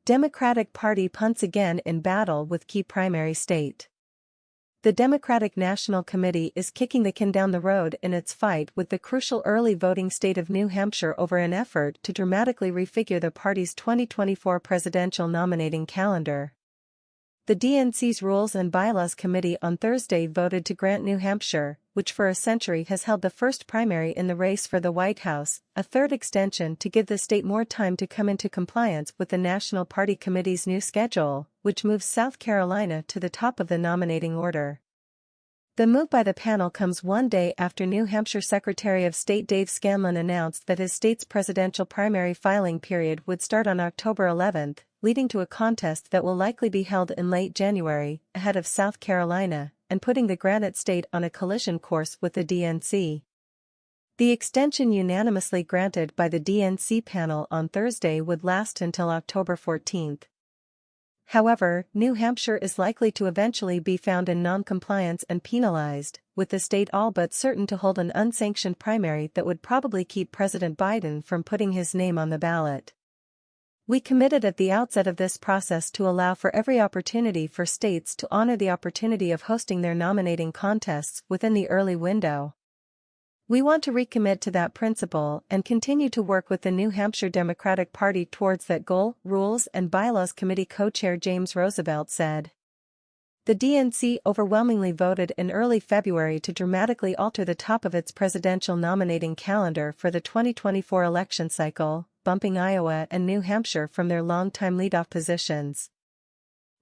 Democratic Party punts again in battle with key primary state. The Democratic National Committee is kicking the can down the road in its fight with the crucial early voting state of New Hampshire over an effort to dramatically refigure the party's 2024 presidential nominating calendar. The DNC's Rules and Bylaws Committee on Thursday voted to grant New Hampshire, which for a century has held the first primary in the race for the White House, a third extension to give the state more time to come into compliance with the National Party Committee's new schedule, which moves South Carolina to the top of the nominating order. The move by the panel comes one day after New Hampshire Secretary of State Dave Scanlon announced that his state's presidential primary filing period would start on October 11, leading to a contest that will likely be held in late January, ahead of South Carolina, and putting the Granite State on a collision course with the DNC. The extension unanimously granted by the DNC panel on Thursday would last until October 14. However, New Hampshire is likely to eventually be found in non-compliance and penalized, with the state all but certain to hold an unsanctioned primary that would probably keep President Biden from putting his name on the ballot. We committed at the outset of this process to allow for every opportunity for states to honor the opportunity of hosting their nominating contests within the early window. We want to recommit to that principle and continue to work with the New Hampshire Democratic Party towards that goal, Rules and Bylaws Committee co-chair James Roosevelt said. The DNC overwhelmingly voted in early February to dramatically alter the top of its presidential nominating calendar for the 2024 election cycle, bumping Iowa and New Hampshire from their longtime leadoff positions.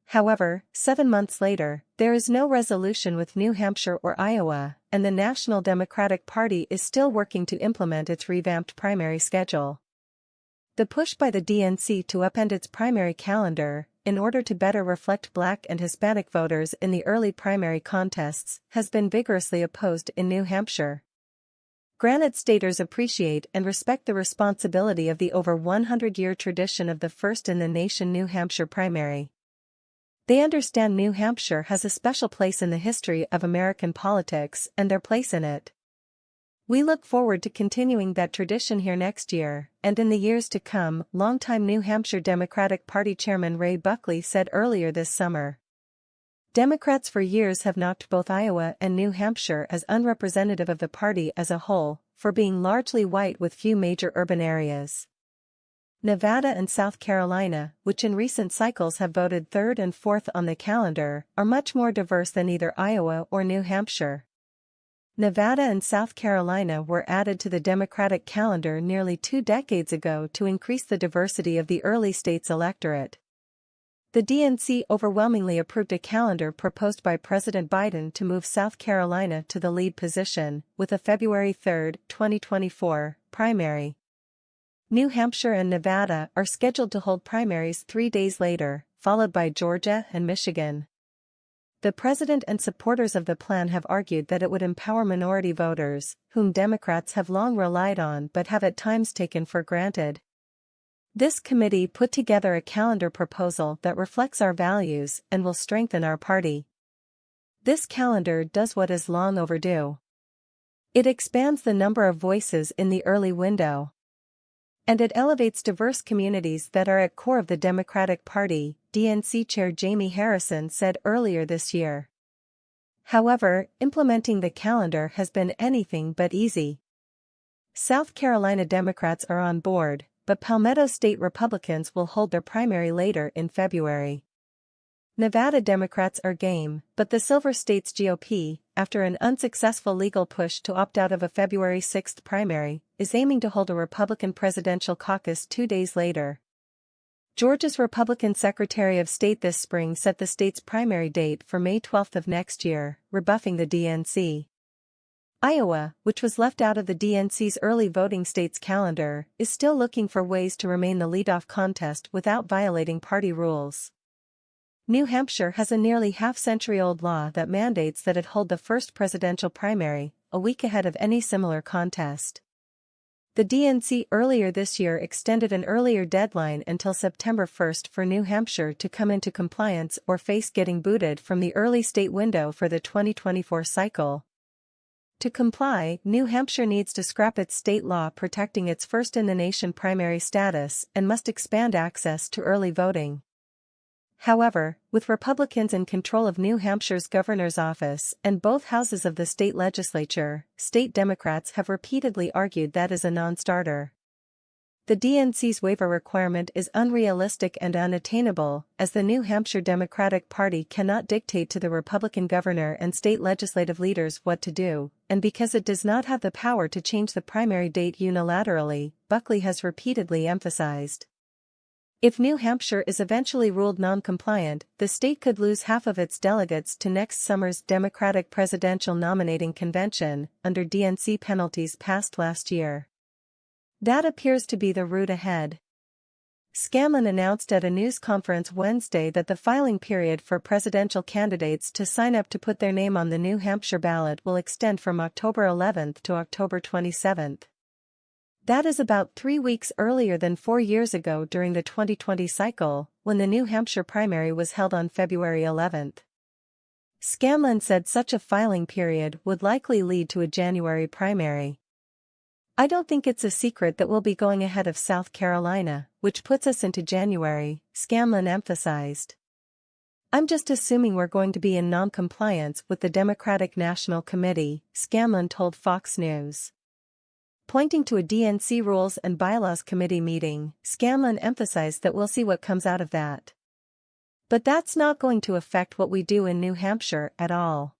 However, 7 months later, there is no resolution with New Hampshire or Iowa, and the National Democratic Party is still working to implement its revamped primary schedule. The push by the DNC to upend its primary calendar, in order to better reflect Black and Hispanic voters in the early primary contests, has been vigorously opposed in New Hampshire. Granite Staters appreciate and respect the responsibility of the over 100-year tradition of the first-in-the-nation New Hampshire primary. They understand New Hampshire has a special place in the history of American politics and their place in it. We look forward to continuing that tradition here next year, and in the years to come, longtime New Hampshire Democratic Party Chairman Ray Buckley said earlier this summer. Democrats for years have knocked both Iowa and New Hampshire as unrepresentative of the party as a whole, for being largely white with few major urban areas. Nevada and South Carolina, which in recent cycles have voted third and fourth on the calendar, are much more diverse than either Iowa or New Hampshire. Nevada and South Carolina were added to the Democratic calendar nearly 2 decades ago to increase the diversity of the early state's electorate. The DNC overwhelmingly approved a calendar proposed by President Biden to move South Carolina to the lead position, with a February 3, 2024, primary. New Hampshire and Nevada are scheduled to hold primaries 3 days later, followed by Georgia and Michigan. The president and supporters of the plan have argued that it would empower minority voters, whom Democrats have long relied on but have at times taken for granted. This committee put together a calendar proposal that reflects our values and will strengthen our party. This calendar does what is long overdue. It expands the number of voices in the early window. And it elevates diverse communities that are at core of the Democratic Party, DNC Chair Jamie Harrison said earlier this year. However, implementing the calendar has been anything but easy. South Carolina Democrats are on board, but Palmetto State Republicans will hold their primary later in February. Nevada Democrats are game, but the Silver State's GOP, after an unsuccessful legal push to opt out of a February 6 primary, is aiming to hold a Republican presidential caucus 2 days later. Georgia's Republican Secretary of State this spring set the state's primary date for May 12 of next year, rebuffing the DNC. Iowa, which was left out of the DNC's early voting states calendar, is still looking for ways to remain the leadoff contest without violating party rules. New Hampshire has a nearly half-century-old law that mandates that it hold the first presidential primary, a week ahead of any similar contest. The DNC earlier this year extended an earlier deadline until September 1 for New Hampshire to come into compliance or face getting booted from the early state window for the 2024 cycle. To comply, New Hampshire needs to scrap its state law protecting its first-in-the-nation primary status and must expand access to early voting. However, with Republicans in control of New Hampshire's governor's office and both houses of the state legislature, state Democrats have repeatedly argued that is a non-starter. The DNC's waiver requirement is unrealistic and unattainable, as the New Hampshire Democratic Party cannot dictate to the Republican governor and state legislative leaders what to do, and because it does not have the power to change the primary date unilaterally, Buckley has repeatedly emphasized. If New Hampshire is eventually ruled non-compliant, the state could lose half of its delegates to next summer's Democratic presidential nominating convention, under DNC penalties passed last year. That appears to be the route ahead. Scanlon announced at a news conference Wednesday that the filing period for presidential candidates to sign up to put their name on the New Hampshire ballot will extend from October 11 to October 27. That is about 3 weeks earlier than 4 years ago during the 2020 cycle, when the New Hampshire primary was held on February 11. Scanlon said such a filing period would likely lead to a January primary. I don't think it's a secret that we'll be going ahead of South Carolina, which puts us into January, Scanlon emphasized. I'm just assuming we're going to be in non-compliance with the Democratic National Committee, Scanlon told Fox News. Pointing to a DNC Rules and Bylaws Committee meeting, Scanlon emphasized that we'll see what comes out of that. But that's not going to affect what we do in New Hampshire at all.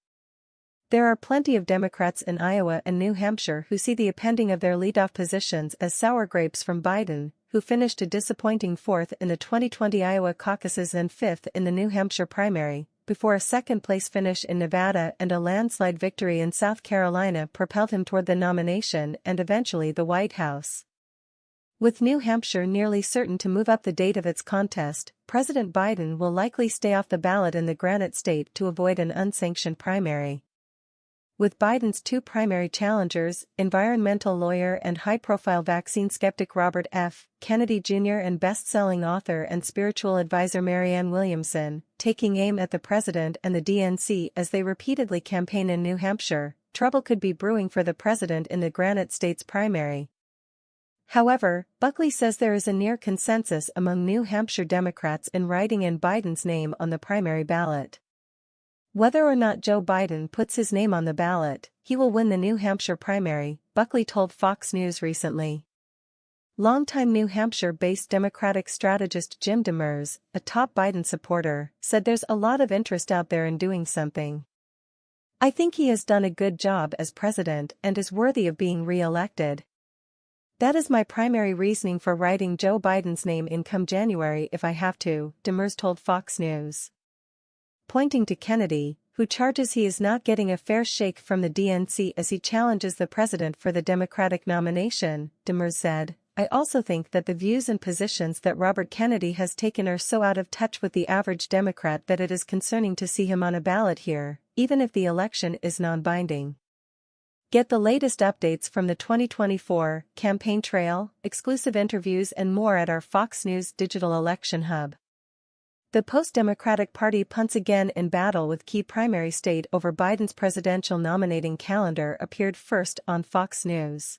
There are plenty of Democrats in Iowa and New Hampshire who see the appending of their leadoff positions as sour grapes from Biden, who finished a disappointing 4th in the 2020 Iowa caucuses and 5th in the New Hampshire primary, before a second-place finish in Nevada and a landslide victory in South Carolina propelled him toward the nomination and eventually the White House. With New Hampshire nearly certain to move up the date of its contest, President Biden will likely stay off the ballot in the Granite State to avoid an unsanctioned primary. With Biden's 2 primary challengers, environmental lawyer and high-profile vaccine skeptic Robert F. Kennedy Jr. and best-selling author and spiritual advisor Marianne Williamson, taking aim at the president and the DNC as they repeatedly campaign in New Hampshire, trouble could be brewing for the president in the Granite State's primary. However, Buckley says there is a near consensus among New Hampshire Democrats in writing in Biden's name on the primary ballot. Whether or not Joe Biden puts his name on the ballot, he will win the New Hampshire primary, Buckley told Fox News recently. Longtime New Hampshire-based Democratic strategist Jim Demers, a top Biden supporter, said there's a lot of interest out there in doing something. I think he has done a good job as president and is worthy of being re-elected. That is my primary reasoning for writing Joe Biden's name in come January if I have to, Demers told Fox News. Pointing to Kennedy, who charges he is not getting a fair shake from the DNC as he challenges the president for the Democratic nomination, Demers said, I also think that the views and positions that Robert Kennedy has taken are so out of touch with the average Democrat that it is concerning to see him on a ballot here, even if the election is non-binding. Get the latest updates from the 2024 campaign trail, exclusive interviews and more at our Fox News Digital Election Hub. The post-Democratic Party punts again in battle with key primary state over Biden's presidential nominating calendar appeared first on Fox News.